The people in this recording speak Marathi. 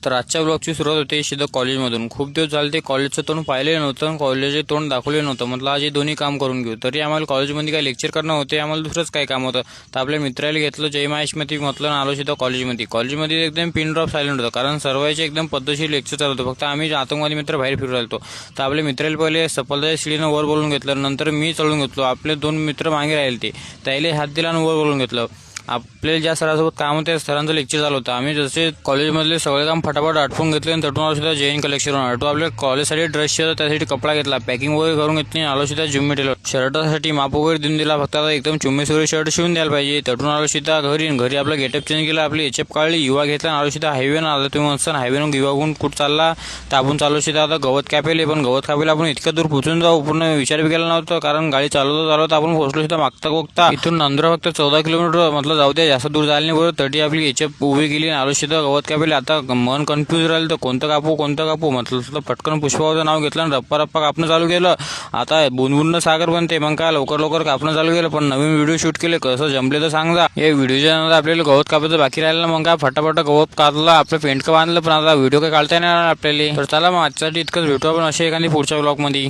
तर आजच्या ब्लॉगची सुरुवात होते सीधा कॉलेजमधून. खूप दिवस झाले ते कॉलेजचं तोंड पाहिले नव्हतं, कॉलेजचे तोंड दाखवले नव्हतं. म्हटलं आज हे दोन्ही काम करून घेऊ. तरी आम्हाला कॉलेजमध्ये काही लेक्चर करणं होते, आम्हाला दुसरंच काही काम होतं. तर आपल्या मित्राला घेतलं जय महेशमध्ये म्हटलं आलो सीधा कॉलेजमध्ये एकदम पिन ड्रॉप सायलेंट होतं, कारण सर्वांचे एकदम पद्धतशीर लेक्चर चालू होतं. फक्त आम्ही आतंकवादी मित्र बाहेर फिरू राहिलो. तर आपल्या मित्राला पहिले सफलताच्या शिडीनं वर बोलून घेतलं, नंतर मी चढून घेतलो. आपले दोन मित्र मागे राहिले, ते त्याला हात दिला आणि वर बोलून घेतलं. आपल्याला ज्या सरासोबत काम होतं त्या सरांचं लेक्चर चालू होतं. आम्ही जसे कॉलेजमधले सगळे काम फटाफट आटपून घेतले आणि तटून आलो सुद्धा जैन कलेक्शनवर. आटो आपल्या कॉलेजसाठी ड्रेस होता, त्यासाठी कपडा घेतला, पॅकिंग वगैरे करून घेतली. आलो सुद्धा जुम्मे टेलर शर्टासाठी माप वगैरे देऊन दिला. फक्त आता एकदम चुम्मेसुरी शर्ट शिवून द्यायला पाहिजे. तटून आलो सुद्धा घरी आपला गेटअप चेंज केला, आपली एचएफ काढली, युवा घेतला. आलो सुद्धा हायवेनं आला. तुम्ही म्हणसान हायवेनं युवाहून कुठं चालला, तर आपण चालू सुद्धा आता गवत कापेले. पण गवत कापेला आपण इतकं दूर पोहोचून जाऊ पूर्ण विचार बी केला नव्हतं, कारण गाडी चालवता आपण पोहोचलो सुद्धा मागता इथून नांदुरा फक्त 14 किलोमीटर. म्हटलं जाऊ द्या, जास्त दूर बरोबर. तटी आपली एचएफ उभी केली, आलो सुद्धा गवत कापेले. आता मन कन्फ्यूज राहिलं, तर कोणतं कापू म्हटलं सुद्धा पटकन पुष्पाचं नाव घेतलं आणि रप्पा कापणं चालू केलं. आता बुनबुन सागर बनते, मग काय लवकर कापणं चालू केलं. पण नवीन व्हिडिओ शूट केले, कसं जमले तर सांगा. या व्हिडिओच्या नंतर आपल्याला गवत कापायचं बाकी राहिलं, मग काय फटाफट गवत कापलं, आपलं पेंट का बांधलं. पण आता व्हिडिओ काही काढता येणार आपल्याला. तर चला मग आजच्यासाठी इतकंच, भेटू आपण अशा एखादी पुढच्या ब्लॉगमध्ये.